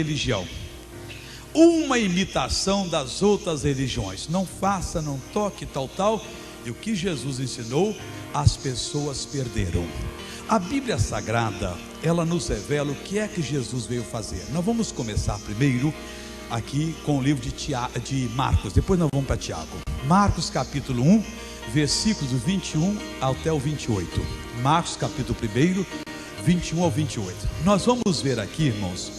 religião, uma imitação das outras religiões. Não faça, não toque, tal. E o que Jesus ensinou, as pessoas perderam. A Bíblia Sagrada, ela nos revela o que é que Jesus veio fazer. Nós vamos começar primeiro aqui com o livro de Marcos, depois nós vamos para Tiago. Marcos capítulo 1, versículos 21 até o 28. Marcos capítulo 1, 21 ao 28. Nós vamos ver aqui, irmãos,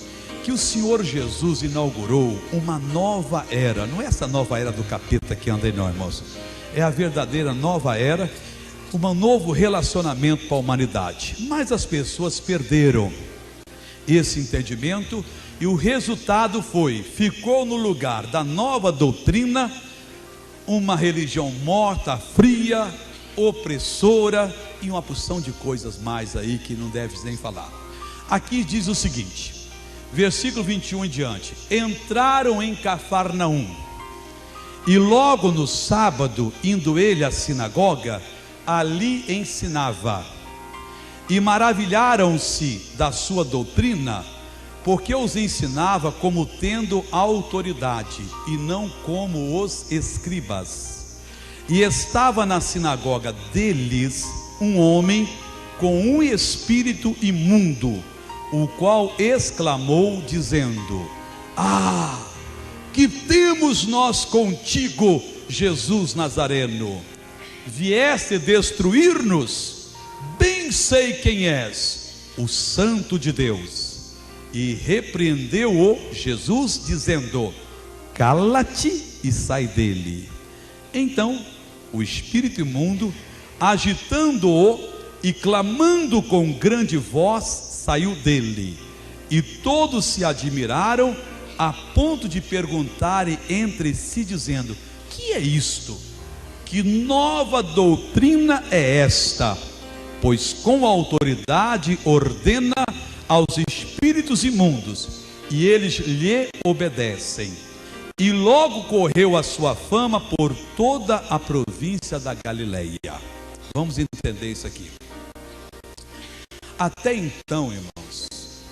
que o Senhor Jesus inaugurou uma nova era. Não é essa nova era do capeta que anda aí não, irmãos. É a verdadeira nova era, um novo relacionamento para a humanidade. Mas as pessoas perderam esse entendimento e o resultado ficou no lugar da nova doutrina uma religião morta, fria, opressora e uma porção de coisas mais aí que não deve nem falar. Aqui diz o seguinte, versículo 21 em diante: entraram em Cafarnaum, e logo no sábado, indo ele à sinagoga, ali ensinava, e maravilharam-se da sua doutrina, porque os ensinava como tendo autoridade, e não como os escribas. E estava na sinagoga deles um homem com um espírito imundo, o qual exclamou dizendo: que temos nós contigo, Jesus Nazareno? Vieste destruir-nos? Bem sei quem és, o Santo de Deus. E repreendeu-o Jesus, dizendo: cala-te e sai dele. Então o espírito imundo, agitando-o e clamando com grande voz, saiu dele. E todos se admiraram, a ponto de perguntarem entre si, dizendo: que é isto? Que nova doutrina é esta? Pois com autoridade ordena aos espíritos imundos, e eles lhe obedecem. E logo correu a sua fama por toda a província da Galileia. Vamos entender isso aqui. Até então, irmãos,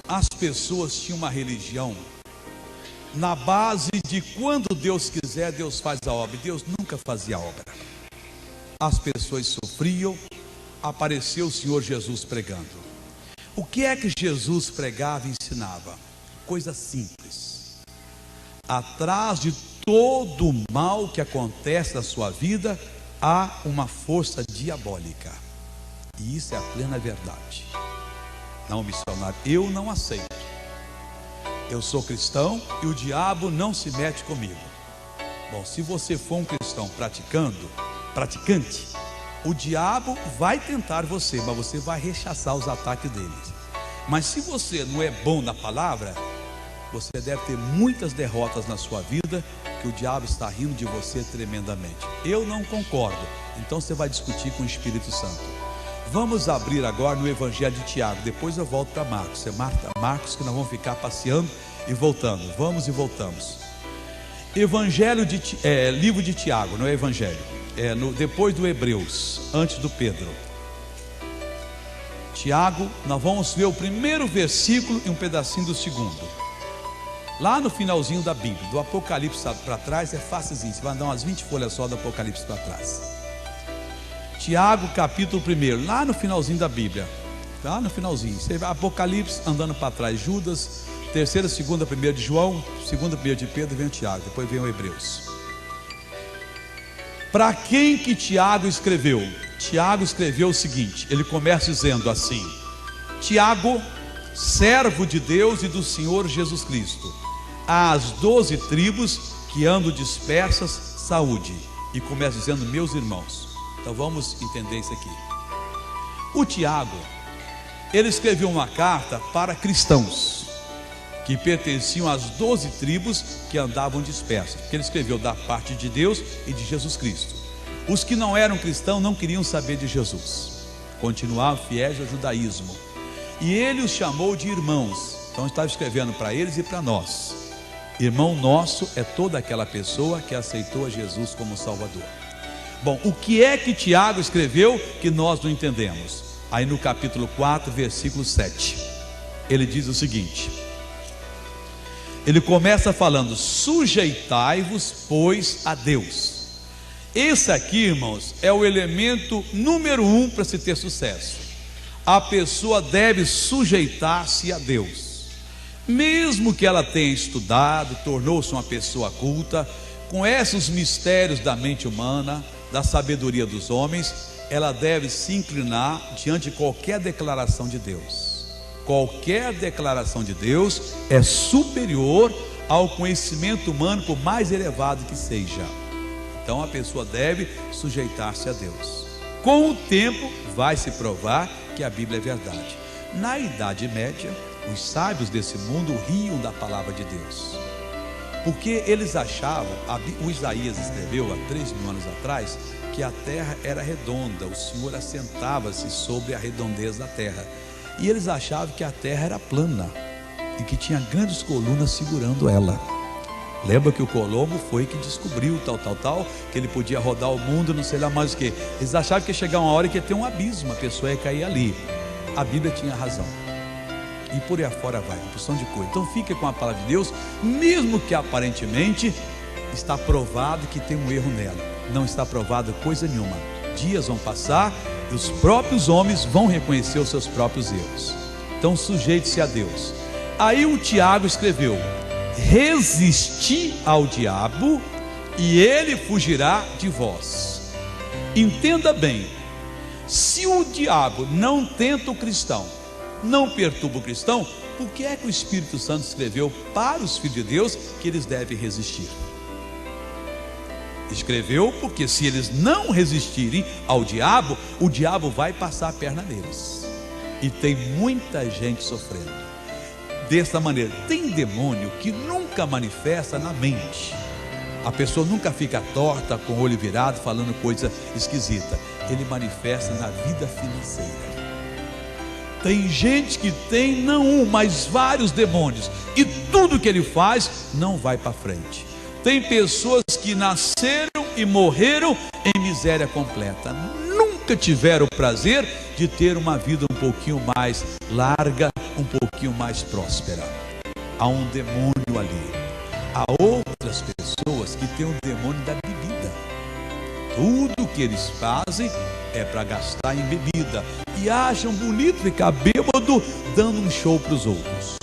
as pessoas tinham uma religião na base de quando Deus quiser, Deus faz a obra. Deus nunca fazia a obra. As pessoas sofriam, apareceu o Senhor Jesus pregando. O que é que Jesus pregava e ensinava? Coisa simples. Atrás de todo o mal que acontece na sua vida, há uma força diabólica. E isso é a plena verdade. Não, missionário, eu não aceito. Eu sou cristão e o diabo não se mete comigo. Bom, se você for um cristão praticante, o diabo vai tentar você, mas você vai rechaçar os ataques dele. Mas se você não é bom na palavra, você deve ter muitas derrotas na sua vida, que o diabo está rindo de você tremendamente. Eu não concordo. Então você vai discutir com o Espírito Santo. Vamos abrir agora no Evangelho de Tiago. Depois eu volto para Marcos. É Marcos que nós vamos ficar passeando e voltando. Vamos e voltamos. Livro de Tiago, não é Evangelho. Depois do Hebreus, antes do Pedro. Tiago, nós vamos ver o primeiro versículo e um pedacinho do segundo. Lá no finalzinho da Bíblia, do Apocalipse para trás, é facilzinho. Você vai dar umas 20 folhas só do Apocalipse para trás. Tiago capítulo 1, lá no finalzinho da Bíblia. Lá no finalzinho, você vai Apocalipse andando para trás, Judas, 3ª, 2ª, 1ª de João, 2ª, 1ª de Pedro, vem o Tiago, depois vem o Hebreus. Para quem que Tiago escreveu? Tiago escreveu o seguinte, ele começa dizendo assim: Tiago, servo de Deus e do Senhor Jesus Cristo, às 12 tribos que andam dispersas, saúde. E começa dizendo: meus irmãos. Então vamos entender isso aqui. O Tiago, ele escreveu uma carta para cristãos que pertenciam às 12 tribos que andavam dispersas, porque ele escreveu da parte de Deus e de Jesus Cristo. Os que não eram cristãos não queriam saber de Jesus, continuavam fiéis ao judaísmo, e ele os chamou de irmãos. Então estava escrevendo para eles e para nós. Irmão nosso é toda aquela pessoa que aceitou a Jesus como Salvador. Bom, o que é que Tiago escreveu que nós não entendemos? Aí no capítulo 4, versículo 7, ele diz o seguinte: ele começa falando: sujeitai-vos, pois, a Deus. Esse aqui, irmãos, é o elemento número 1 para se ter sucesso. A pessoa deve sujeitar-se a Deus, mesmo que ela tenha estudado, tornou-se uma pessoa culta, conhece os mistérios da mente humana, da sabedoria dos homens, ela deve se inclinar diante de qualquer declaração de Deus. Qualquer declaração de Deus é superior ao conhecimento humano, por mais elevado que seja. Então a pessoa deve sujeitar-se a Deus. Com o tempo vai se provar que a Bíblia é verdade. Na Idade Média, os sábios desse mundo riam da palavra de Deus, porque eles achavam, o Isaías escreveu há 3.000 anos atrás, que a terra era redonda, o Senhor assentava-se sobre a redondez da terra, e eles achavam que a terra era plana e que tinha grandes colunas segurando ela. Lembra que o Colombo foi que descobriu tal, que ele podia rodar o mundo, não sei lá mais o que. Eles achavam que ia chegar uma hora que ia ter um abismo, a pessoa ia cair ali. A Bíblia tinha razão. E por aí afora vai, uma porção de coisa. Então fica com a palavra de Deus, mesmo que aparentemente está provado que tem um erro nela. Não está provado coisa nenhuma. Dias vão passar e os próprios homens vão reconhecer os seus próprios erros. Então sujeite-se a Deus. Aí o Tiago escreveu: resisti ao diabo e ele fugirá de vós. Entenda bem, se o diabo não tenta o cristão, não perturba o cristão, por que é que o Espírito Santo escreveu para os filhos de Deus que eles devem resistir? Escreveu porque se eles não resistirem ao diabo, o diabo vai passar a perna neles. E tem muita gente sofrendo dessa maneira. Tem demônio que nunca manifesta na mente. A pessoa nunca fica torta, com o olho virado, falando coisa esquisita. Ele manifesta na vida financeira. Tem gente que tem não um, mas vários demônios, e tudo que ele faz não vai para frente. Tem pessoas que nasceram e morreram em miséria completa, nunca tiveram o prazer de ter uma vida um pouquinho mais larga, um pouquinho mais próspera. Há um demônio ali. Há outras pessoas que têm o demônio da bebida. Tudo que eles fazem é para gastar em bebida, e acham bonito ficar bêbado dando um show para os outros.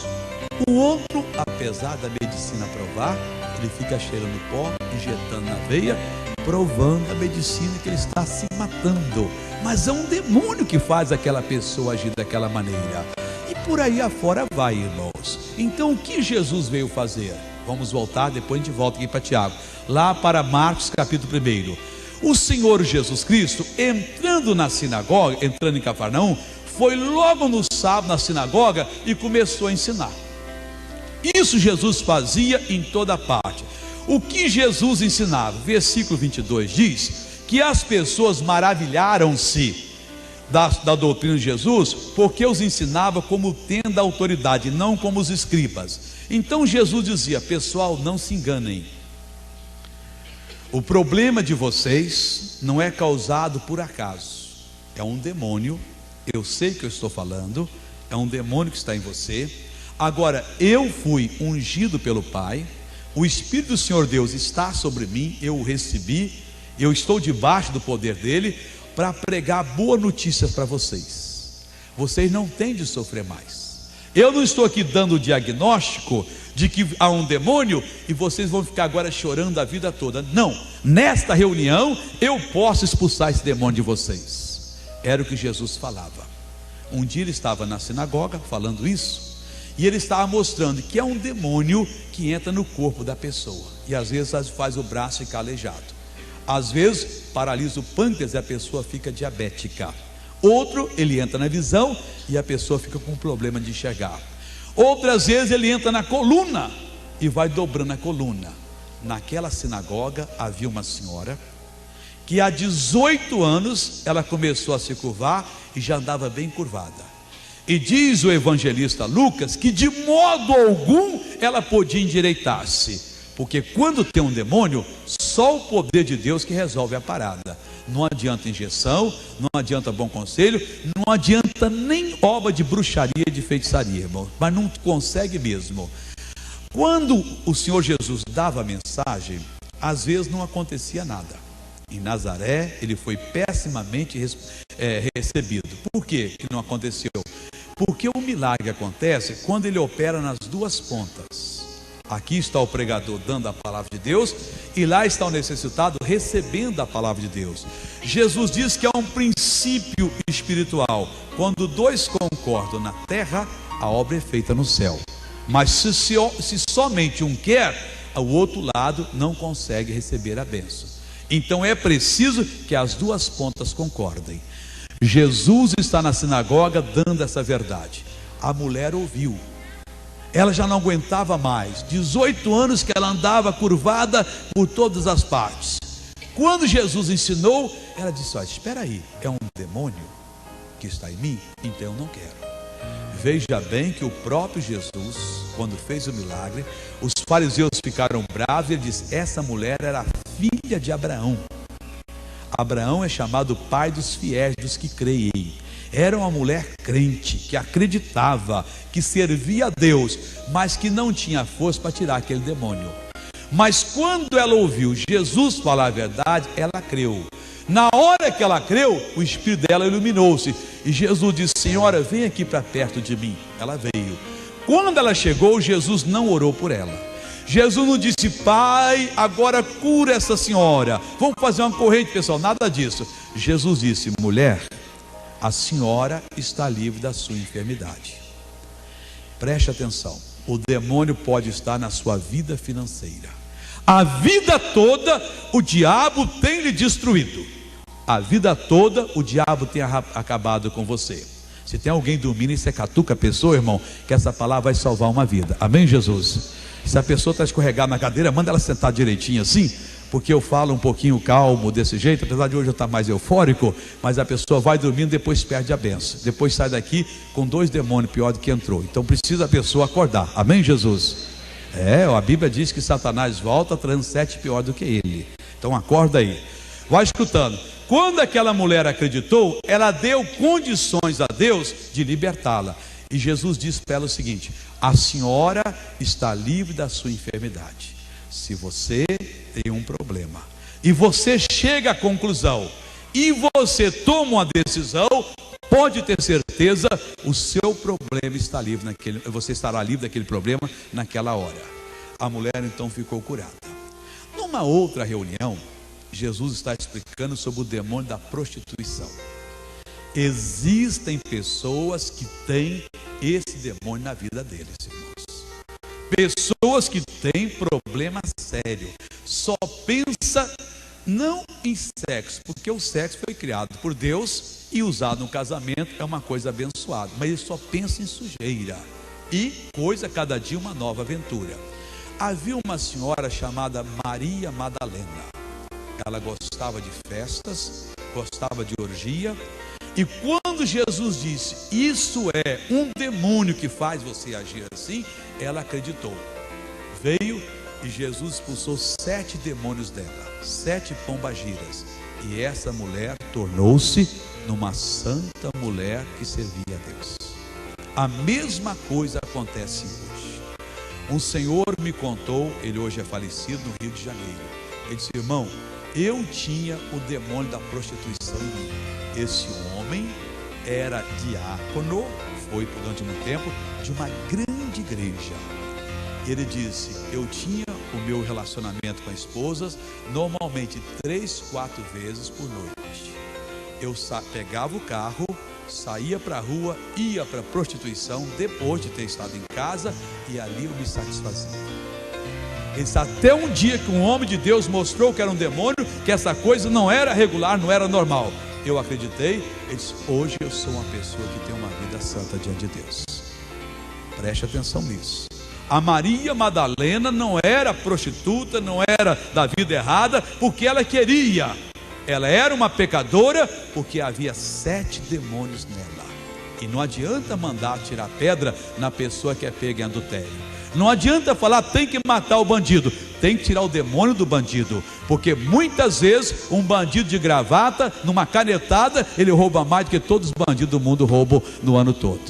O outro, apesar da medicina provar, ele fica cheirando pó, injetando na veia, provando a medicina que ele está se matando. Mas é um demônio que faz aquela pessoa agir daquela maneira. E por aí afora vai, irmãos. Então o que Jesus veio fazer? Vamos voltar, depois a gente volta aqui para Tiago. Lá para Marcos capítulo 1. O Senhor Jesus Cristo, entrando na sinagoga, entrando em Cafarnaum, foi logo no sábado na sinagoga e começou a ensinar. Isso Jesus fazia em toda parte. O que Jesus ensinava? Versículo 22 diz que as pessoas maravilharam-se da doutrina de Jesus, porque os ensinava como tendo autoridade, não como os escribas. Então Jesus dizia: pessoal, não se enganem. O problema de vocês não é causado por acaso. É um demônio. Eu sei que eu estou falando. É um demônio que está em você. Agora, eu fui ungido pelo Pai, o Espírito do Senhor Deus está sobre mim, eu o recebi, eu estou debaixo do poder dele, para pregar boa notícia para vocês. Vocês não têm de sofrer mais. Eu não estou aqui dando o diagnóstico de que há um demônio e vocês vão ficar agora chorando a vida toda. Não, nesta reunião eu posso expulsar esse demônio de vocês. Era o que Jesus falava. Um dia ele estava na sinagoga falando isso, e ele estava mostrando que é um demônio que entra no corpo da pessoa, e às vezes faz o braço ficar aleijado, às vezes paralisa o pâncreas e a pessoa fica diabética. Outro, ele entra na visão e a pessoa fica com problema de enxergar. Outras vezes ele entra na coluna e vai dobrando a coluna. Naquela sinagoga havia uma senhora que há 18 anos ela começou a se curvar e já andava bem curvada. E diz o evangelista Lucas que de modo algum ela podia endireitar-se, porque quando tem um demônio, só o poder de Deus que resolve a parada. Não adianta injeção, não adianta bom conselho, não adianta nem obra de bruxaria e de feitiçaria, irmão, mas não consegue mesmo. Quando o Senhor Jesus dava a mensagem, às vezes não acontecia nada. Em Nazaré ele foi pessimamente recebido. Por que não aconteceu? Porque o milagre acontece quando ele opera nas duas pontas. Aqui está o pregador dando a palavra de Deus, e lá está o necessitado recebendo a palavra de Deus. Jesus diz que é um princípio espiritual: quando dois concordam na terra, a obra é feita no céu. Mas se somente um quer, o outro lado não consegue receber a bênção. Então é preciso que as duas pontas concordem. Jesus está na sinagoga dando essa verdade. A mulher ouviu. Ela já não aguentava mais. 18 anos que ela andava curvada por todas as partes. Quando Jesus ensinou, ela disse: olha, espera aí, é um demônio que está em mim? Então eu não quero. Veja bem que o próprio Jesus, quando fez o milagre, os fariseus ficaram bravos e ele disse: essa mulher era filha de Abraão. Abraão é chamado pai dos fiéis, dos que creem. Era uma mulher crente, que acreditava, que servia a Deus, mas que não tinha força para tirar aquele demônio. Mas quando ela ouviu Jesus falar a verdade, ela creu. Na hora que ela creu, o espírito dela iluminou-se, e Jesus disse: senhora, vem aqui para perto de mim. Ela veio. Quando ela chegou, Jesus não orou por ela. Jesus não disse: pai, agora cura essa senhora, vamos fazer uma corrente, pessoal. Nada disso. Jesus disse: mulher, a senhora está livre da sua enfermidade. Preste atenção. O demônio pode estar na sua vida financeira. A vida toda o diabo tem lhe destruído. A vida toda o diabo tem acabado com você. Se tem alguém dormindo e você catuca a pessoa, irmão, que essa palavra vai salvar uma vida. Amém, Jesus? Se a pessoa está escorregada na cadeira, manda ela sentar direitinho assim, porque eu falo um pouquinho calmo desse jeito, apesar de hoje eu estar mais eufórico, mas a pessoa vai dormindo e depois perde a benção. Depois sai daqui com 2 demônios pior do que entrou. Então precisa a pessoa acordar. Amém, Jesus? A Bíblia diz que Satanás volta trazendo 7 pior do que ele. Então acorda aí. Vai escutando. Quando aquela mulher acreditou, ela deu condições a Deus de libertá-la. E Jesus disse para ela o seguinte: a senhora está livre da sua enfermidade. Se você tem um problema e você chega à conclusão e você toma uma decisão, pode ter certeza, o seu problema está livre você estará livre daquele problema naquela hora. A mulher então ficou curada. Numa outra reunião, Jesus está explicando sobre o demônio da prostituição. Existem pessoas que têm esse demônio na vida deles, irmãos. Pessoas que têm problema sério, só pensa não em sexo, porque o sexo foi criado por Deus e usado no casamento é uma coisa abençoada, mas ele só pensa em sujeira e coisa cada dia uma nova aventura. Havia uma senhora chamada Maria Madalena. Ela gostava de festas, gostava de orgia, e quando Jesus disse: isso é um demônio que faz você agir assim, ela acreditou. Veio e Jesus expulsou 7 demônios dela, 7 pombagiras, e essa mulher tornou-se numa santa mulher que servia a Deus. A mesma coisa acontece hoje. Um senhor me contou, ele hoje é falecido, no Rio de Janeiro. Ele disse: irmão, eu tinha o demônio da prostituição em mim. Esse homem era diácono, foi durante um tempo, de uma grande igreja. Ele disse: eu tinha o meu relacionamento com a esposa, normalmente 3, 4 vezes por noite. Eu pegava o carro, saía para a rua, ia para a prostituição, depois de ter estado em casa, e ali eu me satisfazia. Até um dia que um homem de Deus mostrou que era um demônio, que essa coisa não era regular, não era normal. Eu acreditei, ele disse: hoje eu sou uma pessoa que tem uma vida santa diante de Deus. Preste atenção nisso. A Maria Madalena não era prostituta, não era da vida errada, porque ela queria. Ela era uma pecadora, porque havia 7 demônios nela. E não adianta mandar tirar pedra na pessoa que é pega em adultério. Não adianta falar: tem que matar o bandido. Tem que tirar o demônio do bandido, porque muitas vezes um bandido de gravata, numa canetada, ele rouba mais do que todos os bandidos do mundo roubam no ano todo.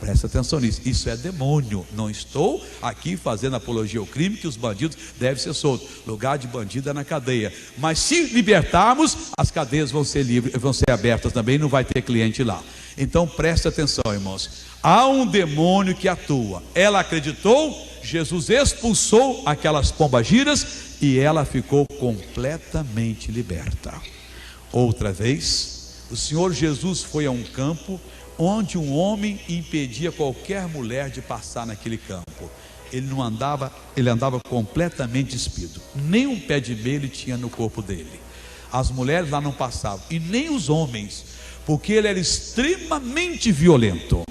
Presta atenção nisso, isso é demônio. Não estou aqui fazendo apologia ao crime, que os bandidos devem ser soltos. Lugar de bandido é na cadeia. Mas se libertarmos, as cadeias vão ser livres, vão ser abertas também, não vai ter cliente lá. Então presta atenção, irmãos. Há um demônio que atua. Ela acreditou, Jesus expulsou aquelas pombagiras e ela ficou completamente liberta. Outra vez, o Senhor Jesus foi a um campo onde um homem impedia qualquer mulher de passar naquele campo. Ele andava completamente despido. Nem um pé de meia ele tinha no corpo dele. As mulheres lá não passavam, e nem os homens, porque ele era extremamente violento.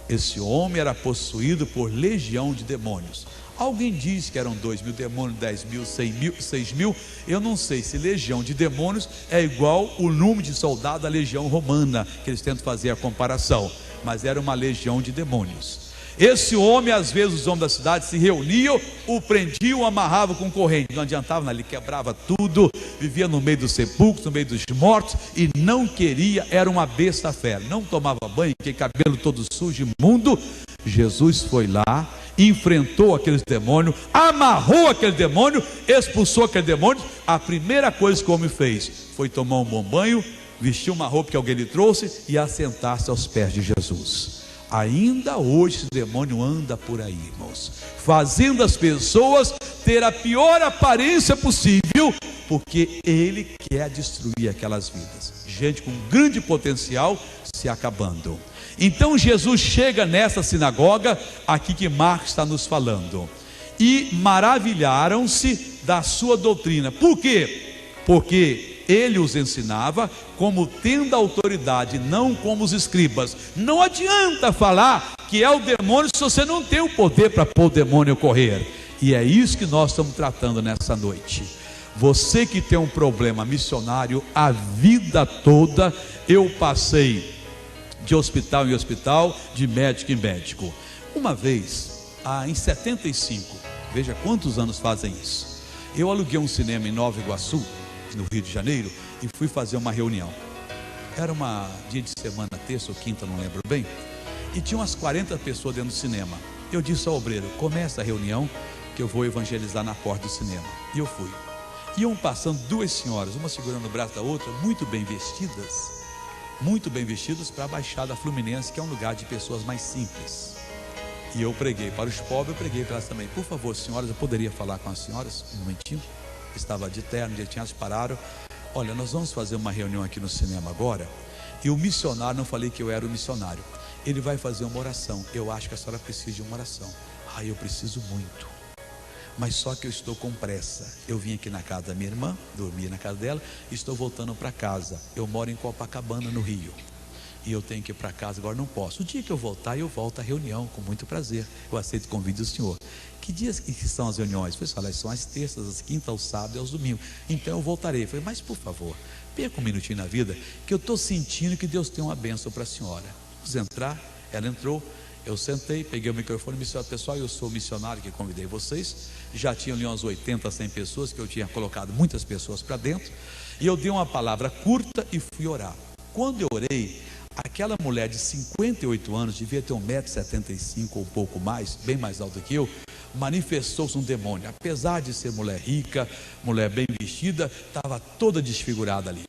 Esse homem era possuído por legião de demônios. Alguém diz que eram 2.000 demônios, 10.000, 100.000, 6.000. Eu não sei se legião de demônios é igual o número de soldados da legião romana, que eles tentam fazer a comparação, mas era uma legião de demônios. Esse homem, às vezes os homens da cidade se reuniam, o prendiam, o amarravam com corrente. Não adiantava, ele quebrava tudo, vivia no meio dos sepulcros, no meio dos mortos, e não queria, era uma besta fera, não tomava banho, tinha cabelo todo sujo, imundo. Jesus foi lá, enfrentou aqueles demônios, amarrou aquele demônio, expulsou aquele demônio. A primeira coisa que o homem fez foi tomar um bom banho, vestir uma roupa que alguém lhe trouxe e assentar-se aos pés de Jesus. Ainda hoje esse demônio anda por aí, irmãos, fazendo as pessoas ter a pior aparência possível, porque ele quer destruir aquelas vidas. Gente com grande potencial se acabando. Então Jesus chega nessa sinagoga aqui que Marcos está nos falando, e maravilharam-se da sua doutrina. Por quê? Porque ele os ensinava como tendo autoridade, não como os escribas. Não adianta falar que é o demônio se você não tem o poder para pôr o demônio correr. E é isso que nós estamos tratando nessa noite. Você que tem um problema missionário a vida toda, eu passei de hospital em hospital, de médico em médico. Uma vez, em 75, veja quantos anos fazem isso, eu aluguei um cinema em Nova Iguaçu, no Rio de Janeiro, e fui fazer uma reunião. Era dia de semana, terça ou quinta, não lembro bem, e tinha umas 40 pessoas dentro do cinema. Eu disse ao obreiro: começa a reunião que eu vou evangelizar na porta do cinema. E eu fui. Iam passando duas senhoras, uma segurando o braço da outra, muito bem vestidas para a Baixada Fluminense, que é um lugar de pessoas mais simples. E eu preguei para os pobres, eu preguei para elas também. Por favor, senhoras, eu poderia falar com as senhoras um momentinho? Estava de terno, já tinham, elas pararam. Olha, nós vamos fazer uma reunião aqui no cinema agora, e o missionário, não falei que eu era o missionário, ele vai fazer uma oração. Eu acho que a senhora precisa de uma oração. Eu preciso muito, mas só que eu estou com pressa. Eu vim aqui na casa da minha irmã, dormi na casa dela, e estou voltando para casa. Eu moro em Copacabana, no Rio, e eu tenho que ir para casa agora, não posso. O dia que eu voltar, eu volto à reunião, com muito prazer. Eu aceito o convite do senhor. Que dias que são as reuniões? Eu falei: são as terças, as quintas, aos sábados e aos domingos. Então eu voltarei. Eu falei: mas por favor, perca um minutinho na vida, que eu estou sentindo que Deus tem uma bênção para a senhora. Vamos entrar. Ela entrou, eu sentei, peguei o microfone e disse: pessoal, eu sou o missionário que convidei vocês. Já tinham ali umas 80, 100 pessoas, que eu tinha colocado muitas pessoas para dentro, e eu dei uma palavra curta e fui orar. Quando eu orei, aquela mulher de 58 anos, devia ter 1,75 m ou um pouco mais, bem mais alta que eu, manifestou-se um demônio. Apesar de ser mulher rica, mulher bem vestida, estava toda desfigurada ali.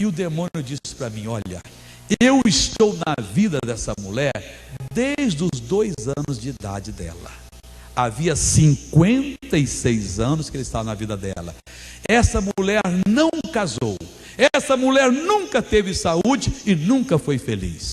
E o demônio disse para mim: olha, eu estou na vida dessa mulher desde os 2 anos de idade dela. Havia 56 anos que ele estava na vida dela. Essa mulher não casou, essa mulher nunca teve saúde e nunca foi feliz.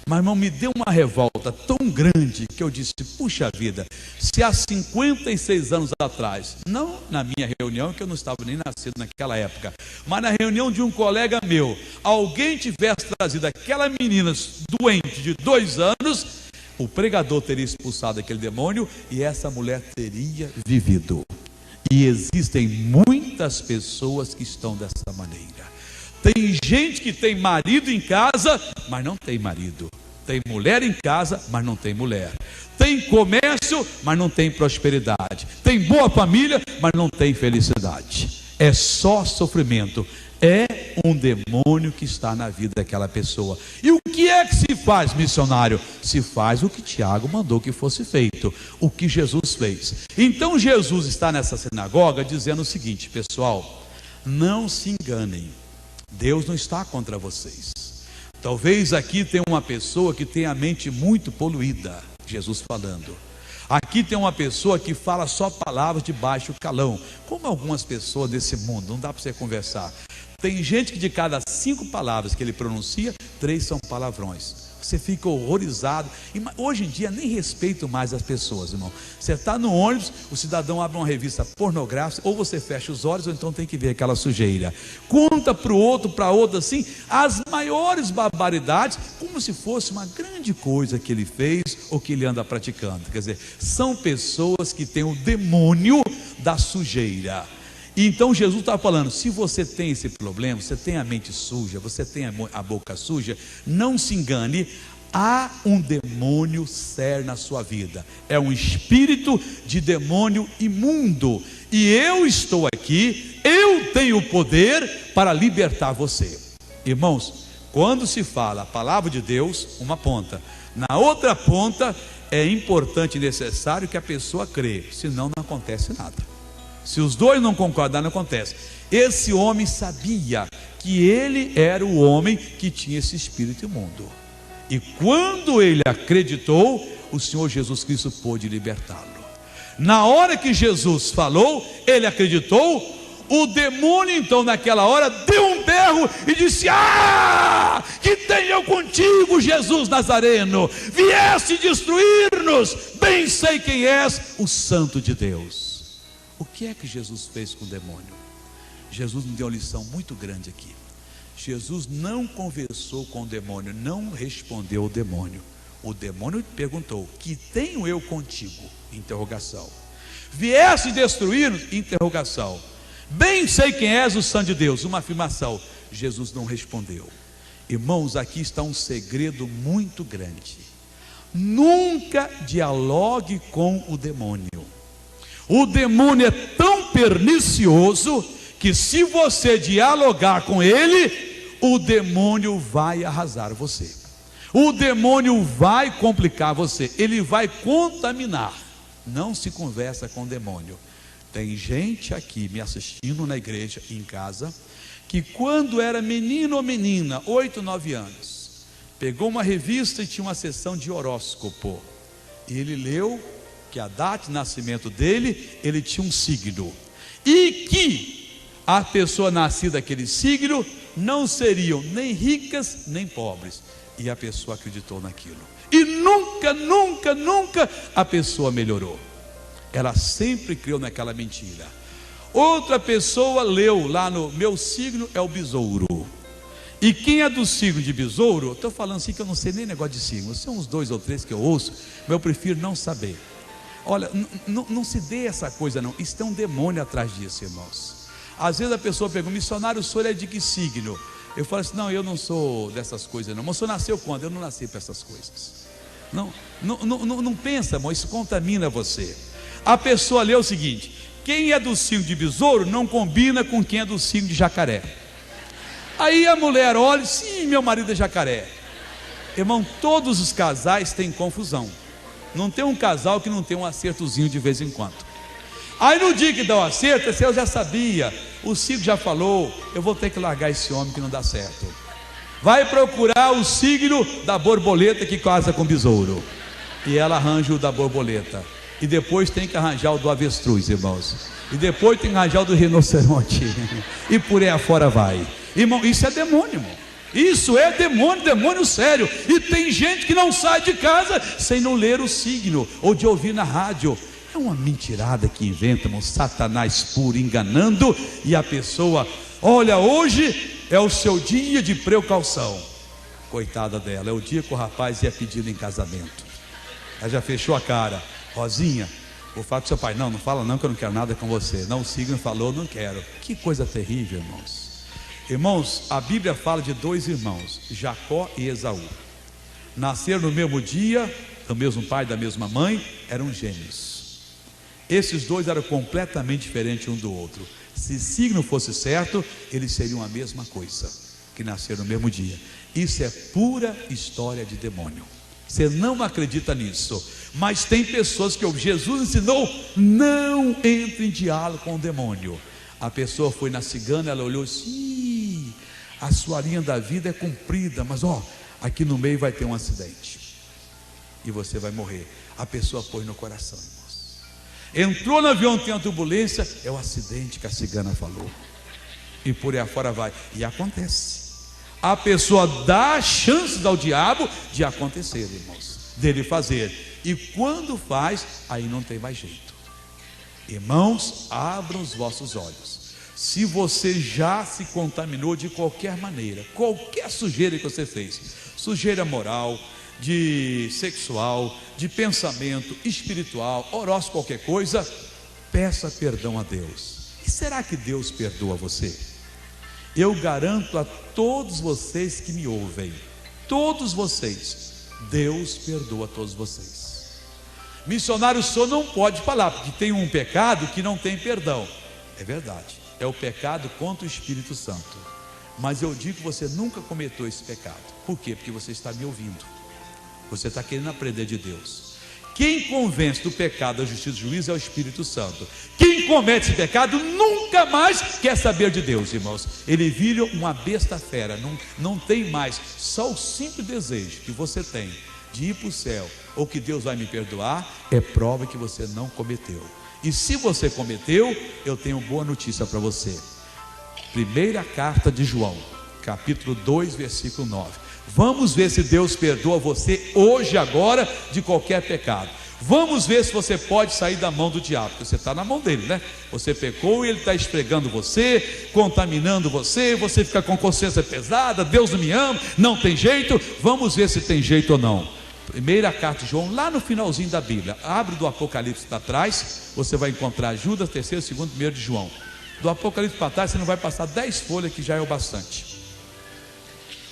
Mas, irmão, me deu uma revolta tão grande que eu disse: puxa vida, se há 56 anos atrás, não na minha reunião, que eu não estava nem nascido naquela época, mas na reunião de um colega meu, alguém tivesse trazido aquela menina doente de 2 anos, o pregador teria expulsado aquele demônio e essa mulher teria vivido. E existem muitas pessoas que estão dessa maneira. Tem gente que tem marido em casa, mas não tem marido. Tem mulher em casa, mas não tem mulher. Tem comércio, mas não tem prosperidade. Tem boa família, mas não tem felicidade. É só sofrimento. É um demônio que está na vida daquela pessoa. E o que é que se faz, missionário? Se faz o que Tiago mandou que fosse feito, o que Jesus fez. Então Jesus está nessa sinagoga dizendo o seguinte: pessoal, não se enganem, Deus não está contra vocês. Talvez aqui tenha uma pessoa que tem a mente muito poluída, Jesus falando. Aqui tem uma pessoa que fala só palavras de baixo calão, como algumas pessoas desse mundo, não dá para você conversar. Tem gente que de cada 5 palavras que ele pronuncia, 3 são palavrões. Você fica horrorizado. Hoje em dia nem respeito mais as pessoas, irmão. Você está no ônibus, o cidadão abre uma revista pornográfica, ou você fecha os olhos, ou então tem que ver aquela sujeira. Conta para o outro, para outro assim, as maiores barbaridades, como se fosse uma grande coisa que ele fez, ou que ele anda praticando. Quer dizer, são pessoas que têm o demônio da sujeira. Então Jesus está falando: se você tem esse problema, você tem a mente suja, você tem a boca suja, não se engane, há um demônio sério na sua vida, é um espírito de demônio imundo, e eu estou aqui, eu tenho o poder para libertar você. Irmãos, quando se fala a palavra de Deus, uma ponta, na outra ponta é importante e necessário que a pessoa crê, senão não acontece nada. Se os dois não concordar, não acontece. Esse homem sabia que ele era o homem que tinha esse espírito imundo, e quando ele acreditou, o Senhor Jesus Cristo pôde libertá-lo. Na hora que Jesus falou, ele acreditou. O demônio então naquela hora deu um berro e disse: ah, que tenho eu contigo, Jesus Nazareno, vieste destruir-nos, bem sei quem és, o Santo de Deus. O que é que Jesus fez com o demônio? Jesus nos deu uma lição muito grande aqui. Jesus não conversou com o demônio, não respondeu ao demônio. O demônio perguntou: que tenho eu contigo? Interrogação. Vieste destruir-nos? Interrogação. Bem sei quem és, o Santo de Deus. Uma afirmação. Jesus não respondeu. Irmãos, aqui está um segredo muito grande. Nunca dialogue com o demônio. O demônio é tão pernicioso que se você dialogar com ele, o demônio vai arrasar você. O demônio vai complicar você, ele vai contaminar. Não se conversa com o demônio. Tem gente aqui me assistindo na igreja, em casa, que quando era menino ou menina, 8, 9 anos, pegou uma revista e tinha uma seção de horóscopo, e ele leu que a data de nascimento dele, ele tinha um signo, e que a pessoa nascida daquele signo não seriam nem ricas nem pobres, e a pessoa acreditou naquilo, e nunca a pessoa melhorou. Ela sempre creu naquela mentira. Outra pessoa leu lá no meu signo é o besouro, e quem é do signo de besouro, estou falando assim que eu não sei nem negócio de signo, são uns 2 ou 3 que eu ouço, mas eu prefiro não saber. Olha, não se dê essa coisa não, isso tem um demônio atrás disso, irmãos. Às vezes a pessoa pergunta: missionário, o senhor é de que signo? Eu falo assim: não, eu não sou dessas coisas não. Mas o senhor nasceu quando? Eu não nasci para essas coisas. Não pensa, irmão, isso contamina você. A pessoa lê o seguinte: quem é do signo de besouro não combina com quem é do signo de jacaré. Aí a mulher olha: sim, meu marido é jacaré. Irmão, todos os casais têm confusão. Não tem um casal que não tem um acertozinho de vez em quando. Aí no dia que dá o acerto, eu já sabia, o signo já falou, eu vou ter que largar esse homem que não dá certo. Vai procurar o signo da borboleta que casa com o besouro, e ela arranja o da borboleta, e depois tem que arranjar o do avestruz, irmãos, e depois tem que arranjar o do rinoceronte, e por aí afora vai. Irmão, isso é demônio, irmão. Isso é demônio, demônio sério. E tem gente que não sai de casa sem não ler o signo, ou de ouvir na rádio. É uma mentirada que inventam, um Satanás puro enganando, e a pessoa: olha, hoje é o seu dia de precaução. Coitada dela, é o dia que o rapaz ia pedi-la em casamento. Ela já fechou a cara: Rosinha, vou falar com seu pai. Não fala não, que eu não quero nada com você. Não, o signo falou, não quero. Que coisa terrível, irmãos. Irmãos, a Bíblia fala de 2 irmãos, Jacó e Esaú. Nasceram no mesmo dia, do mesmo pai, da mesma mãe, eram gêmeos. Esses 2 eram completamente diferentes um do outro. Se signo fosse certo, eles seriam a mesma coisa, que nasceram no mesmo dia. Isso é pura história de demônio. Você não acredita nisso, mas tem pessoas que Jesus ensinou: não entre em diálogo com o demônio. A pessoa foi na cigana, ela olhou assim: a sua linha da vida é comprida, mas aqui no meio vai ter um acidente e você vai morrer. A pessoa pôs no coração, irmãos. Entrou no avião, tem uma turbulência, é o acidente que a cigana falou, e por aí afora vai, e acontece. A pessoa dá chances ao diabo de acontecer, irmãos, dele fazer, e quando faz, aí não tem mais jeito. Irmãos, abram os vossos olhos. Se você já se contaminou de qualquer maneira, qualquer sujeira que você fez, sujeira moral, de sexual, de pensamento, espiritual, horóscopo, qualquer coisa, peça perdão a Deus. E será que Deus perdoa você? Eu garanto a todos vocês que me ouvem, todos vocês, Deus perdoa todos vocês. Missionário só não pode falar, porque tem um pecado que não tem perdão. É verdade, é o pecado contra o Espírito Santo. Mas eu digo que você nunca cometeu esse pecado. Por quê? Porque você está me ouvindo, você está querendo aprender de Deus. Quem convence do pecado, da justiça e do juízo é o Espírito Santo. Quem comete esse pecado nunca mais quer saber de Deus, irmãos. Ele vira uma besta fera, não tem mais. Só o simples desejo que você tem de ir para o céu, ou que Deus vai me perdoar, é prova que você não cometeu. E se você cometeu, eu tenho boa notícia para você. Primeira carta de João, capítulo 2, versículo 9. Vamos ver se Deus perdoa você hoje, agora, de qualquer pecado. Vamos ver se você pode sair da mão do diabo, porque você está na mão dele, né? Você pecou e ele está esfregando você, contaminando você, você fica com consciência pesada, Deus não me ama, não tem jeito. Vamos ver se tem jeito ou não. Primeira carta de João, lá no finalzinho da Bíblia, abre do Apocalipse para trás, você vai encontrar Judas, 3º, 2º, 1º de João. Do Apocalipse para trás, você não vai passar 10 folhas, que já é o bastante.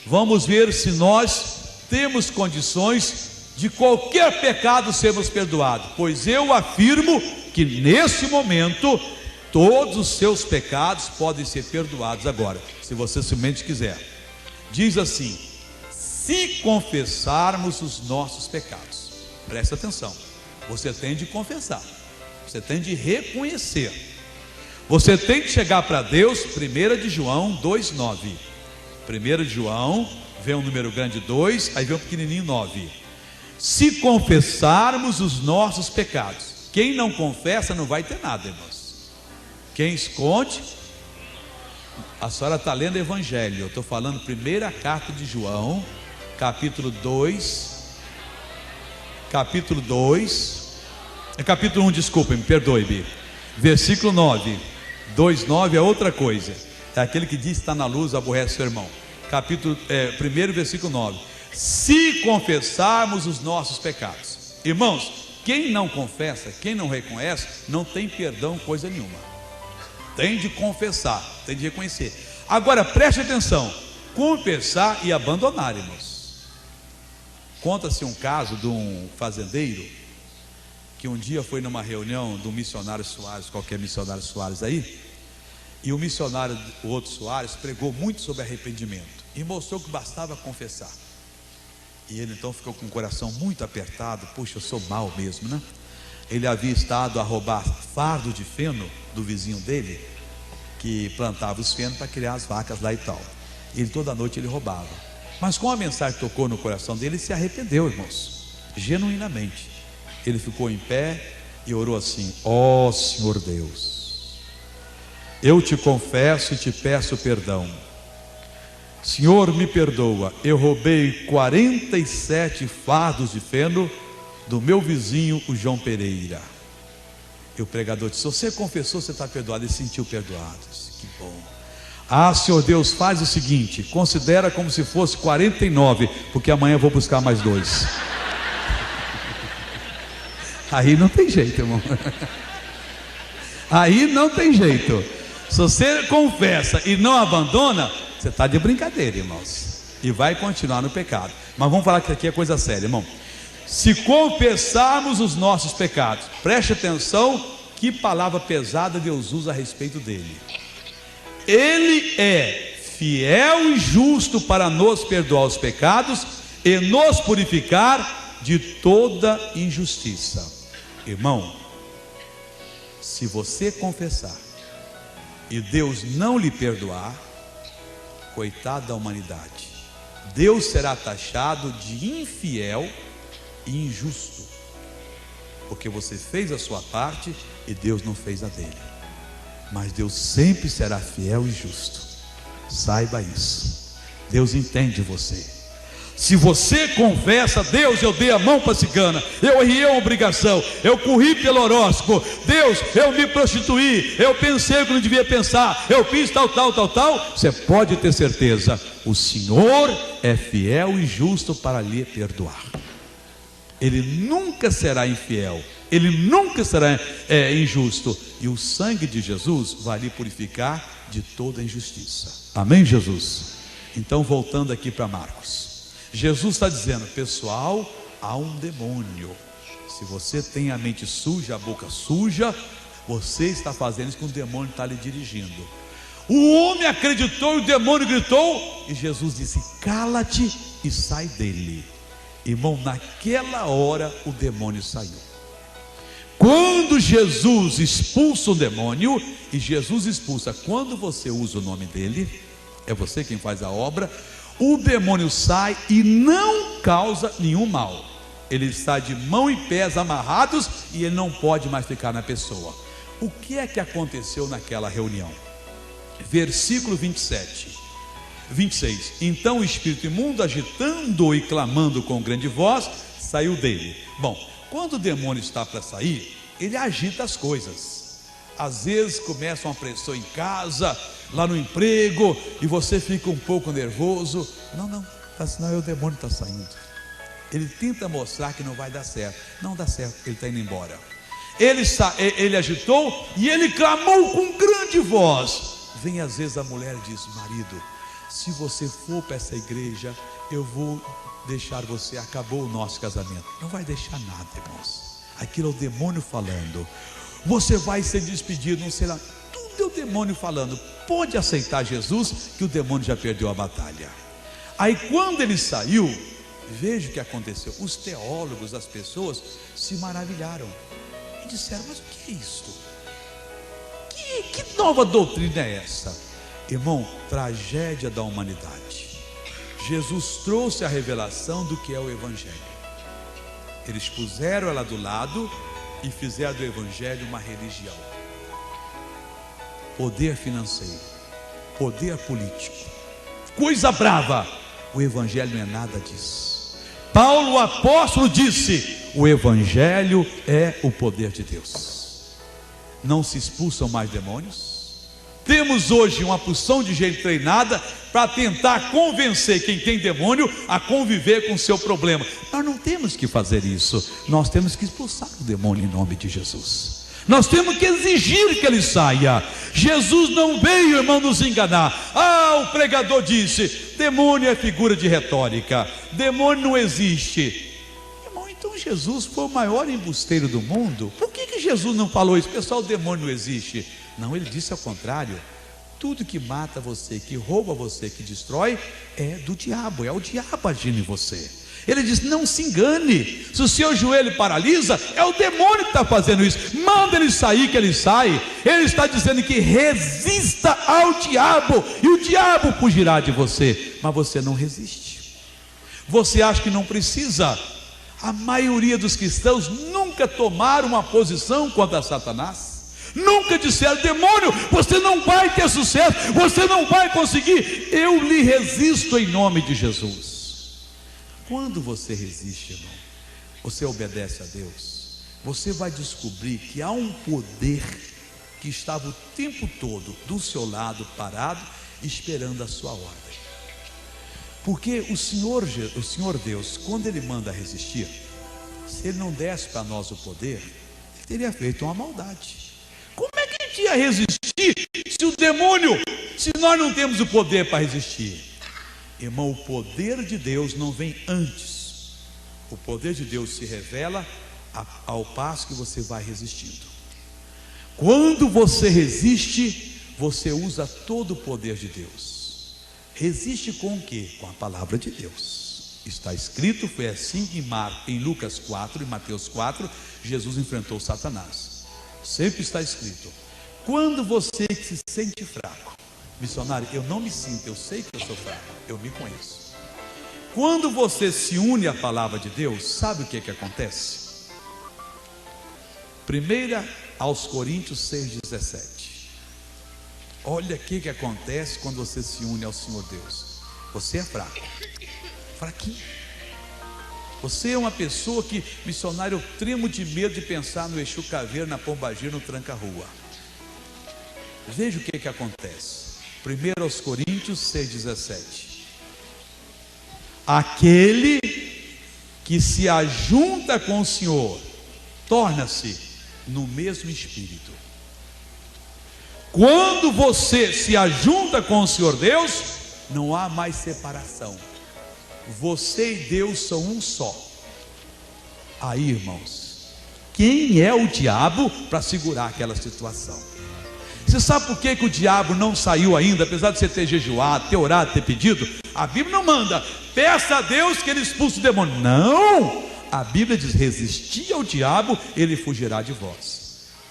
Vamos ver se nós temos condições de qualquer pecado sermos perdoados, pois eu afirmo que nesse momento todos os seus pecados podem ser perdoados agora, se você somente quiser. Diz assim: se confessarmos os nossos pecados, presta atenção, você tem de confessar, você tem de reconhecer, você tem que chegar para Deus. 1 de João 2,9. 1 de João, vem um número grande 2, aí vem um pequenininho 9. Se confessarmos os nossos pecados, quem não confessa não vai ter nada, irmãos. Quem esconde, a senhora está lendo o Evangelho, eu estou falando primeira carta de João, capítulo 2, capítulo 1, desculpa-me, perdoe-me, versículo 9, 2,9 é outra coisa, é aquele que diz: está na luz, aborrece seu irmão. Capítulo 1, versículo 9. Se confessarmos os nossos pecados, irmãos, quem não confessa, quem não reconhece, não tem perdão coisa nenhuma. Tem de confessar, tem de reconhecer. Agora preste atenção: confessar e abandonar, irmãos. Conta-se um caso de um fazendeiro que um dia foi numa reunião do missionário Soares, qualquer missionário Soares aí, e o missionário, o outro Soares, pregou muito sobre arrependimento e mostrou que bastava confessar. E ele então ficou com o coração muito apertado. Puxa, eu sou mau mesmo, né? Ele havia estado a roubar fardo de feno do vizinho dele, que plantava os fenos para criar as vacas lá e tal. Ele toda noite ele roubava. Mas com a mensagem que tocou no coração dele, ele se arrependeu, irmãos, genuinamente. Ele ficou em pé e orou assim: ó Senhor Deus, eu te confesso e te peço perdão. Senhor, me perdoa, eu roubei 47 fardos de feno do meu vizinho, o João Pereira. E o pregador disse: você confessou, você está perdoado. Ele se sentiu perdoado. Disse: que bom. Ah, Senhor Deus, faz o seguinte, considera como se fosse 49, porque amanhã eu vou buscar mais 2. Aí não tem jeito, irmão. Aí não tem jeito. Se você confessa e não abandona, você está de brincadeira, irmãos, e vai continuar no pecado. Mas vamos falar que aqui é coisa séria, irmão. Se confessarmos os nossos pecados, preste atenção Que palavra pesada Deus usa a respeito dele. Ele é fiel e justo para nos perdoar os pecados e nos purificar de toda injustiça. Irmão, se você confessar e Deus não lhe perdoar, coitado da humanidade, Deus será taxado de infiel e injusto, porque você fez a sua parte e Deus não fez a dele. Mas Deus sempre será fiel e justo. Saiba isso. Deus entende você. Se você confessa: Deus, eu dei a mão para a cigana, eu errei uma obrigação, eu corri pelo horóscopo, Deus, eu me prostituí, eu pensei o que não devia pensar, eu fiz tal, você pode ter certeza, o Senhor é fiel e justo para lhe perdoar. Ele nunca será infiel, Ele nunca será injusto, e o sangue de Jesus vai lhe purificar de toda injustiça. Amém, Jesus? Então, voltando aqui para Marcos, Jesus está dizendo: pessoal, há um demônio. Se você tem a mente suja, a boca suja, você está fazendo isso que o demônio está lhe dirigindo. O homem acreditou e o demônio gritou, e Jesus disse: cala-te e sai dele. Irmão, naquela hora o demônio saiu. Quando Jesus expulsa o demônio, e Jesus expulsa quando você usa o nome dele, é você quem faz a obra, o demônio sai e não causa nenhum mal. Ele está de mão e pés amarrados e ele não pode mais ficar na pessoa. O que é que aconteceu naquela reunião? Versículo 26. Então o espírito imundo, agitando e clamando com grande voz, saiu dele. Bom, quando o demônio está para sair, ele agita as coisas. Às vezes começa uma pressão em casa, lá no emprego, e você fica um pouco nervoso. Não, senão o demônio está saindo. Ele tenta mostrar que não vai dar certo. Não dá certo, ele está indo embora. Ele agitou e ele clamou com grande voz. Vem às vezes a mulher e diz: marido, se você for para essa igreja, eu vou deixar você, acabou o nosso casamento. Não vai deixar nada, irmãos. Aquilo é o demônio falando. Você vai ser despedido, não será. Tudo é o demônio falando. Pode aceitar Jesus, que o demônio já perdeu a batalha. Aí quando ele saiu, veja o que aconteceu. Os teólogos, as pessoas se maravilharam e disseram: mas o que é isto? Que nova doutrina é essa? Irmão, tragédia da humanidade. Jesus trouxe a revelação do que é o Evangelho. Eles puseram ela do lado e fizeram do Evangelho uma religião. Poder financeiro, poder político, coisa brava. O Evangelho não é nada disso. Paulo, o apóstolo, disse: o Evangelho é o poder de Deus. Não se expulsam mais demônios. Temos hoje uma porção de gente treinada para tentar convencer quem tem demônio a conviver com o seu problema. Nós não temos que fazer isso. Nós temos que expulsar o demônio em nome de Jesus. Nós temos que exigir que ele saia. Jesus não veio, irmão, nos enganar. O pregador disse: demônio é figura de retórica, demônio não existe. Irmão, então Jesus foi o maior embusteiro do mundo. Por que Jesus não falou isso? Pessoal, o demônio não existe. Não, ele disse ao contrário. Tudo que mata você, que rouba você, que destrói, é do diabo, é o diabo agindo em você. Ele diz: não se engane. Se o seu joelho paralisa, é o demônio que está fazendo isso. Manda ele sair, que ele sai. Ele está dizendo que resista ao diabo, e o diabo fugirá de você. Mas você não resiste. Você acha que não precisa. A maioria dos cristãos nunca tomaram uma posição contra Satanás. Nunca disseram: demônio, você não vai ter sucesso, você não vai conseguir. Eu lhe resisto em nome de Jesus. Quando você resiste, irmão, você obedece a Deus, você vai descobrir que há um poder que estava o tempo todo do seu lado, parado, esperando a sua ordem. Porque o Senhor Deus, quando Ele manda resistir, se Ele não desse para nós o poder, Ele teria feito uma maldade. Como é que a gente ia resistir se o demônio, se nós não temos o poder para resistir? Irmão, o poder de Deus não vem antes. O poder de Deus se revela ao passo que você vai resistindo. Quando você resiste, você usa todo o poder de Deus. Resiste com o quê? Com a palavra de Deus. Está escrito, foi assim em Lucas 4 e Mateus 4, Jesus enfrentou Satanás. Sempre está escrito. Quando você se sente fraco, missionário, eu não me sinto, eu sei que eu sou fraco, eu me conheço. Quando você se une à palavra de Deus, sabe o que acontece? 1 aos Coríntios 6,17. Olha o que acontece quando você se une ao Senhor Deus. Você é fraco, fraquinho. Você é uma pessoa que, missionário, eu tremo de medo de pensar no Exu Caveira, na Pombagira, no Tranca-Rua. Veja o que acontece. 1 aos Coríntios 6,17. Aquele que se ajunta com o Senhor torna-se no mesmo espírito. Quando você se ajunta com o Senhor Deus, não há mais separação. Você e Deus são um só. Aí, irmãos, quem é o diabo para segurar aquela situação? Você sabe por que o diabo não saiu ainda, apesar de você ter jejuado, ter orado, ter pedido? A Bíblia não manda, peça a Deus que ele expulse o demônio. Não! A Bíblia diz, resistir ao diabo, ele fugirá de vós.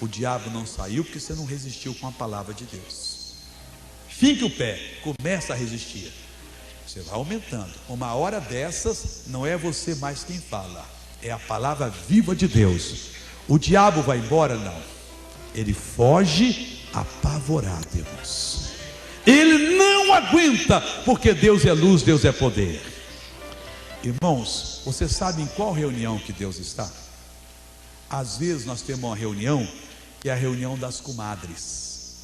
O diabo não saiu porque você não resistiu com a palavra de Deus. Finque o pé, começa a resistir. Você vai aumentando. Uma hora dessas, não é você mais quem fala, é a palavra viva de Deus. O diabo vai embora? Não. Ele foge apavorado, irmãos. Ele não aguenta, porque Deus é luz, Deus é poder. Irmãos, você sabe em qual reunião que Deus está? Às vezes nós temos uma reunião que é a reunião das comadres,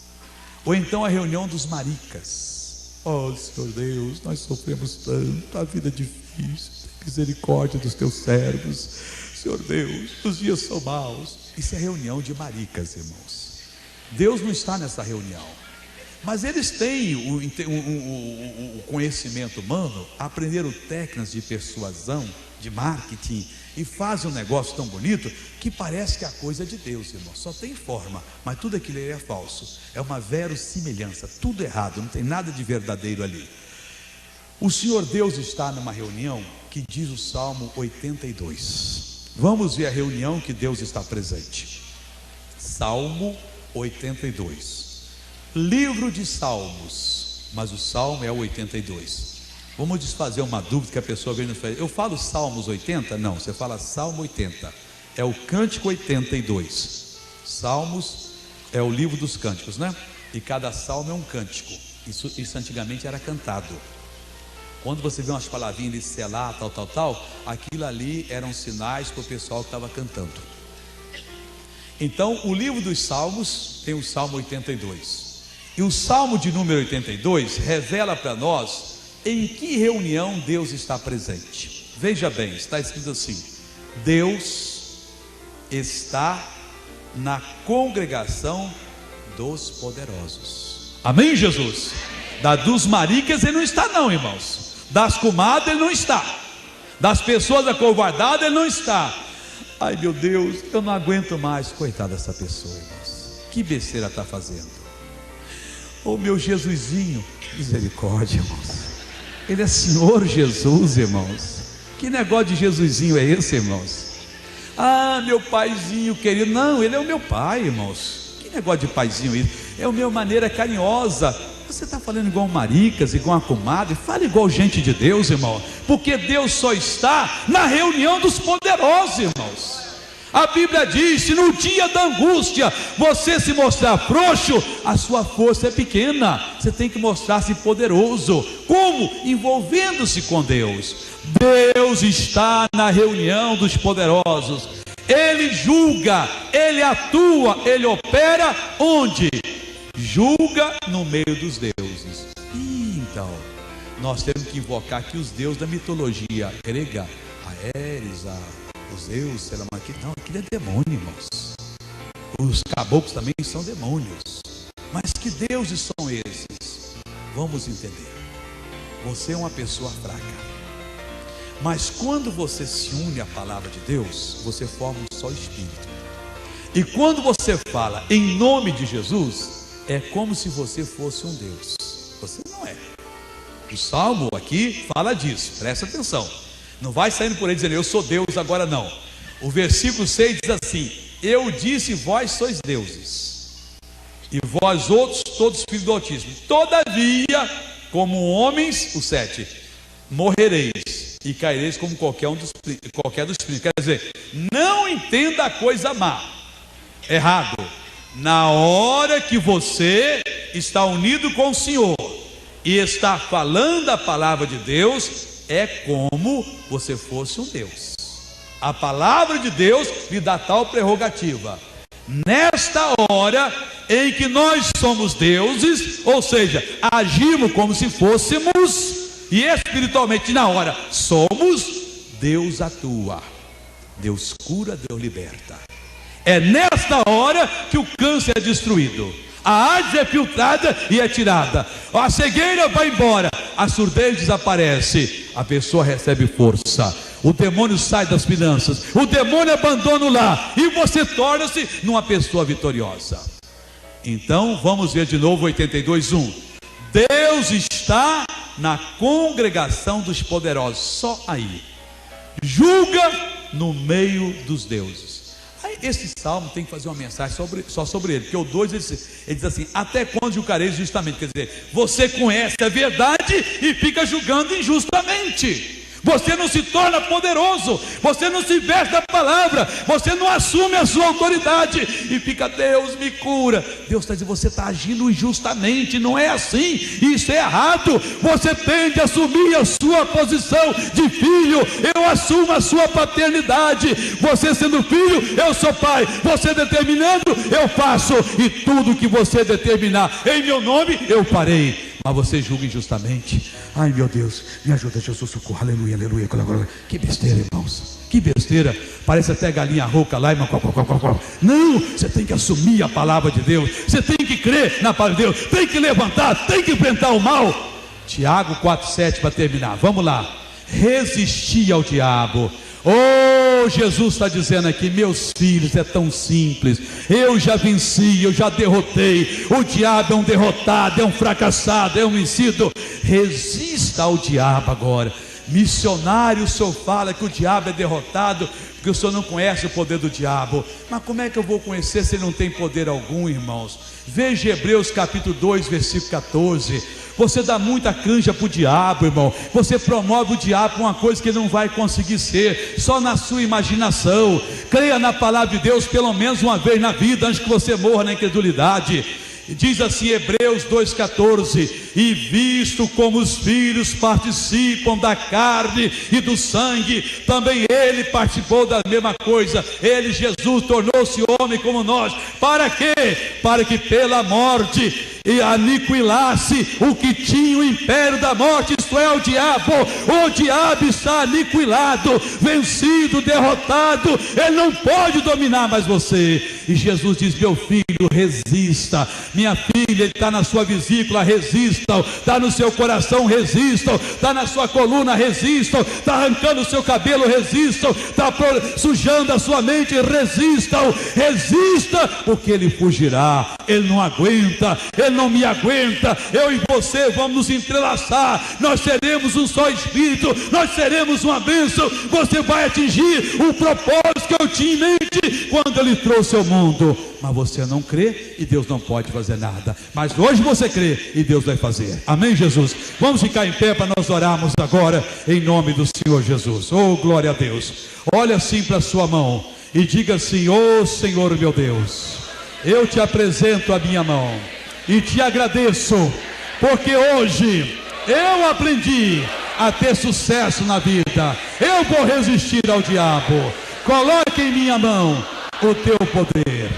ou então a reunião dos maricas. Oh, Senhor Deus, nós sofremos tanto, a vida é difícil, tem misericórdia dos teus servos. Senhor Deus, os dias são maus. Isso é reunião de maricas, irmãos. Deus não está nessa reunião, mas eles têm o conhecimento humano, aprenderam técnicas de persuasão, de marketing, e fazem um negócio tão bonito que parece que a coisa é de Deus, irmão. Só tem forma, mas tudo aquilo é falso, é uma verossimilhança, tudo errado, não tem nada de verdadeiro ali. O Senhor Deus está numa reunião que diz o Salmo 82. Vamos ver a reunião que Deus está presente. Salmo 82, livro de Salmos, mas o Salmo é o 82. Vamos desfazer uma dúvida que a pessoa vem nos fazer. Eu falo Salmos 80? Não, você fala Salmo 80. É o Cântico 82. Salmos é o livro dos cânticos, né? E cada salmo é um cântico. Isso antigamente era cantado. Quando você vê umas palavrinhas de selar, tal, aquilo ali eram sinais para o pessoal que estava cantando. Então, o livro dos Salmos tem o Salmo 82. E o Salmo de número 82 revela para nós em que reunião Deus está presente. Veja bem, está escrito assim: Deus está na congregação dos poderosos. Amém, Jesus? Dos maricas ele não está não, irmãos. Das comadres ele não está. Das pessoas acovardadas ele não está. Ai meu Deus, eu não aguento mais. Coitada dessa pessoa, irmãos. Que besteira está fazendo. Oh meu Jesusinho, misericórdia, irmãos. Ele é Senhor Jesus, irmãos. Que negócio de Jesusinho é esse, irmãos? Ah, meu paizinho querido. Não, ele é o meu pai, irmãos. Que negócio de paizinho isso? É uma maneira carinhosa. Você está falando igual maricas, igual a comadre. Fala igual gente de Deus, irmão. Porque Deus só está na reunião dos poderosos, irmãos. A Bíblia diz: se no dia da angústia você se mostrar frouxo, a sua força é pequena. Você tem que mostrar-se poderoso. Como? Envolvendo-se com Deus. Deus está na reunião dos poderosos. Ele julga, Ele atua, Ele opera onde? Julga no meio dos deuses. Então, nós temos que invocar aqui os deuses da mitologia grega. A Ares, os Zeus, sei lá, aqui não, aquilo é demônio, irmãos. Os caboclos também são demônios. Mas que deuses são esses? Vamos entender. Você é uma pessoa fraca, mas quando você se une à palavra de Deus, você forma um só espírito. E quando você fala em nome de Jesus, é como se você fosse um Deus. Você não é. O Salmo aqui fala disso, presta atenção. Não vai saindo por aí dizendo, eu sou Deus agora, não. O versículo 6 diz assim: eu disse, vós sois deuses, e vós outros, todos filhos do Altíssimo. Todavia, como homens, o 7, morrereis, e caireis como qualquer dos príncipes. Quer dizer, não entenda a coisa má, errado. Na hora que você está unido com o Senhor e está falando a palavra de Deus, é como você fosse um Deus. A palavra de Deus lhe dá tal prerrogativa. Nesta hora em que nós somos deuses, ou seja, agimos como se fôssemos, e espiritualmente na hora somos, Deus atua, Deus cura, Deus liberta. É nesta hora que o câncer é destruído, a AIDS é filtrada e é tirada, a cegueira vai embora, a surdez desaparece, a pessoa recebe força, o demônio sai das finanças, o demônio abandona o lar, e você torna-se numa pessoa vitoriosa. Então vamos ver de novo 82:1. Deus está na congregação dos poderosos, só aí, julga no meio dos deuses. Esse salmo tem que fazer uma mensagem só sobre ele, porque o 2 ele diz assim: até quando julgareis justamente? Quer dizer, você conhece a verdade e fica julgando injustamente. Você não se torna poderoso, você não se veste da palavra, você não assume a sua autoridade e fica, Deus me cura. Deus está dizendo, você está agindo injustamente, não é assim, isso é errado. Você tem de assumir a sua posição de filho, eu assumo a sua paternidade. Você sendo filho, eu sou pai. Você determinando, eu faço, e tudo que você determinar em meu nome, eu farei. Mas você julga injustamente. Ai meu Deus, me ajuda, Jesus, socorro, aleluia, aleluia. Que besteira, irmãos, que besteira. Parece até galinha rouca lá, irmão. Não, você tem que assumir a palavra de Deus, você tem que crer na palavra de Deus, tem que levantar, tem que enfrentar o mal. Tiago 4,7 para terminar, vamos lá. Resistir ao diabo. Oh, Jesus está dizendo aqui, meus filhos, é tão simples. Eu já venci, eu já derrotei. O diabo é um derrotado, é um fracassado, é um vencido. Resista ao diabo agora. Missionário, o senhor fala que o diabo é derrotado, porque o senhor não conhece o poder do diabo. Mas como é que eu vou conhecer se ele não tem poder algum, irmãos? Veja Hebreus capítulo 2, versículo 14. Você dá muita canja para o diabo, irmão. Você promove o diabo para uma coisa que ele não vai conseguir ser, só na sua imaginação. Creia na palavra de Deus pelo menos uma vez na vida, antes que você morra na incredulidade. Diz assim Hebreus 2,14: e visto como os filhos participam da carne e do sangue, também ele participou da mesma coisa. Ele, Jesus, tornou-se homem como nós. Para quê? Para que pela morte e aniquilasse o que tinha o império da morte, isto é, o diabo. O diabo está aniquilado, vencido, derrotado. Ele não pode dominar mais você. E Jesus diz: meu filho, resista. Minha filha, ele está na sua vesícula, resistam. Está no seu coração, resistam. Está na sua coluna, resistam. Está arrancando o seu cabelo, resistam. Está sujando a sua mente, resistam. Resista, porque ele fugirá. Ele não aguenta, ele não me aguenta. Eu e você vamos nos entrelaçar. Nós seremos um só espírito, nós seremos uma bênção. Você vai atingir o propósito que eu tinha em mente quando ele trouxe ao mundo. Mas você não crê e Deus não pode fazer nada. Mas hoje você crê e Deus vai fazer. Amém, Jesus? Vamos ficar em pé para nós orarmos agora em nome do Senhor Jesus. Oh, glória a Deus. Olha assim para a sua mão e diga assim: oh Senhor meu Deus, eu te apresento a minha mão e te agradeço, porque hoje eu aprendi a ter sucesso na vida. Eu vou resistir ao diabo. Coloque em minha mão o teu poder.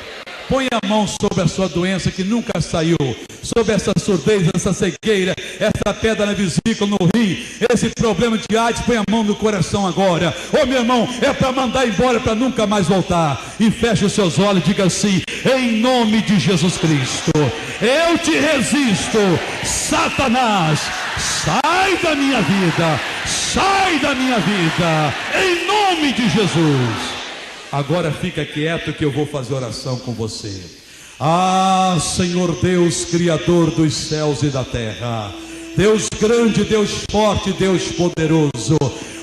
Põe a mão sobre a sua doença que nunca saiu, sobre essa surdez, essa cegueira, essa pedra na vesícula, no rim, esse problema de AIDS. Põe a mão no coração agora. Ô meu irmão, é para mandar embora, para nunca mais voltar. E feche os seus olhos e diga assim: em nome de Jesus Cristo, eu te resisto, Satanás, sai da minha vida, sai da minha vida, em nome de Jesus. Agora fica quieto que eu vou fazer oração com você. Ah, Senhor Deus, Criador dos céus e da terra, Deus grande, Deus forte, Deus poderoso,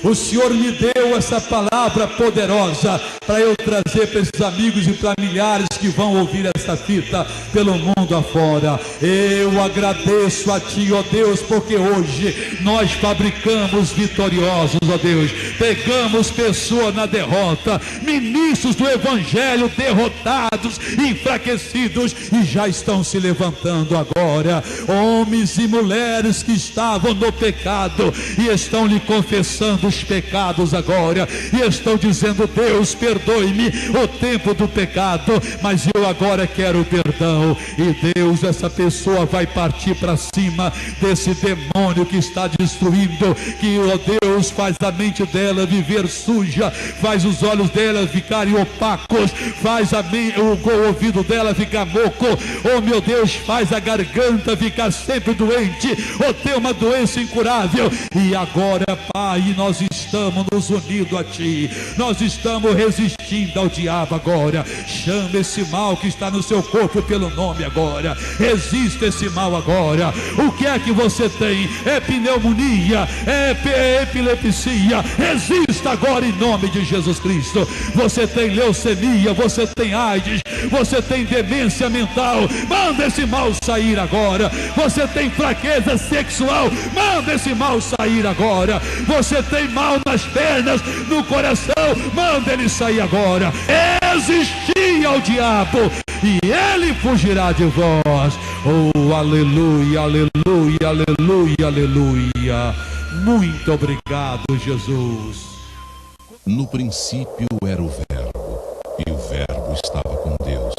o Senhor me deu essa palavra poderosa para eu trazer para esses amigos e para milhares que vão ouvir essa fita pelo mundo afora. Eu agradeço a Ti, ó Deus, porque hoje nós fabricamos vitoriosos, ó Deus. Pegamos pessoas na derrota, ministros do Evangelho derrotados, enfraquecidos, e já estão se levantando agora. Homens e mulheres que estavam no pecado e estão lhe confessando os pecados agora, e estão dizendo: Deus, perdoe-me o tempo do pecado, mas eu agora quero perdão. E Deus, essa pessoa vai partir para cima desse demônio que está destruindo, que, ó Deus, faz a mente dela viver suja, faz os olhos dela ficarem opacos, faz o ouvido dela ficar moco, oh meu Deus, faz a garganta ficar sempre doente, ou ter uma doença incurável. E agora, Pai, nós estamos nos unindo a Ti, nós estamos resistindo ao diabo agora. Chama esse mal que está no seu corpo pelo nome agora, resista esse mal agora. O que é que você tem? É pneumonia, é epilepsia, resista agora em nome de Jesus Cristo. Você tem leucemia, você tem AIDS, você tem demência mental, manda esse mal sair agora. Você tem fraqueza sexual, manda esse mal sair agora. Você tem mal nas pernas, no coração, manda ele sair agora. Resistir ao diabo e ele fugirá de vós. Oh, aleluia, aleluia, aleluia, aleluia. Muito obrigado, Jesus. No princípio era o Verbo, e o Verbo estava com Deus,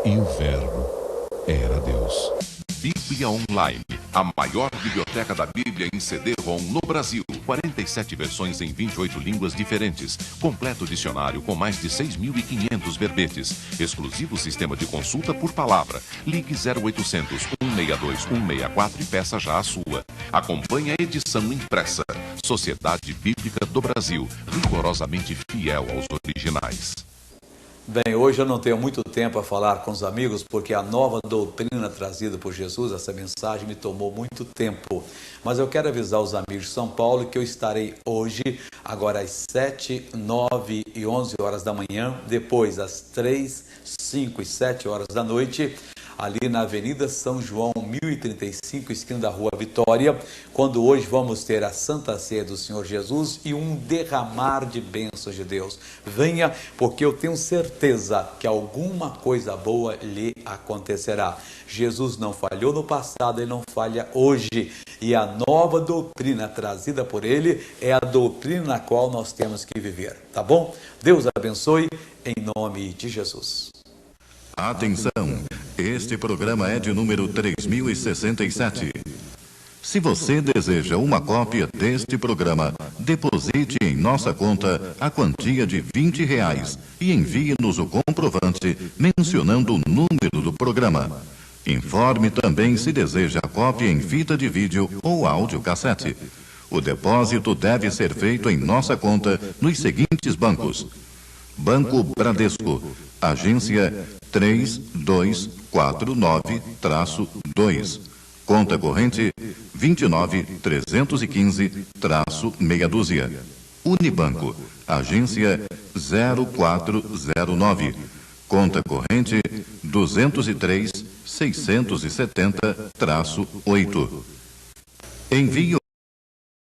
e o Verbo era Deus. Bíblia Online, a maior biblioteca da Bíblia em CD-ROM no Brasil. 47 versões em 28 línguas diferentes. Completo dicionário com mais de 6.500 verbetes. Exclusivo sistema de consulta por palavra. Ligue 0800 162 164 e peça já a sua. Acompanhe a edição impressa. Sociedade Bíblica do Brasil, rigorosamente fiel aos originais. Bem, hoje eu não tenho muito tempo a falar com os amigos, porque a nova doutrina trazida por Jesus, essa mensagem me tomou muito tempo. Mas eu quero avisar os amigos de São Paulo que eu estarei hoje, agora às 7, 9 e 11 horas da manhã, depois às 3, 5 e 7 horas da noite, ali na Avenida São João, 1035, esquina da Rua Vitória, quando hoje vamos ter a Santa Ceia do Senhor Jesus e um derramar de bênçãos de Deus. Venha, porque eu tenho certeza que alguma coisa boa lhe acontecerá. Jesus não falhou no passado, Ele não falha hoje. E a nova doutrina trazida por Ele é a doutrina na qual nós temos que viver. Tá bom? Deus abençoe, em nome de Jesus. Atenção, este programa é de número 3067. Se você deseja uma cópia deste programa, deposite em nossa conta a quantia de R$20 e envie-nos o comprovante mencionando o número do programa. Informe também se deseja a cópia em fita de vídeo ou áudio cassete. O depósito deve ser feito em nossa conta nos seguintes bancos: Banco Bradesco, agência 3249-2, conta corrente 29315-meia dúzia. Unibanco, agência 0409, conta corrente 203-670-8. Envie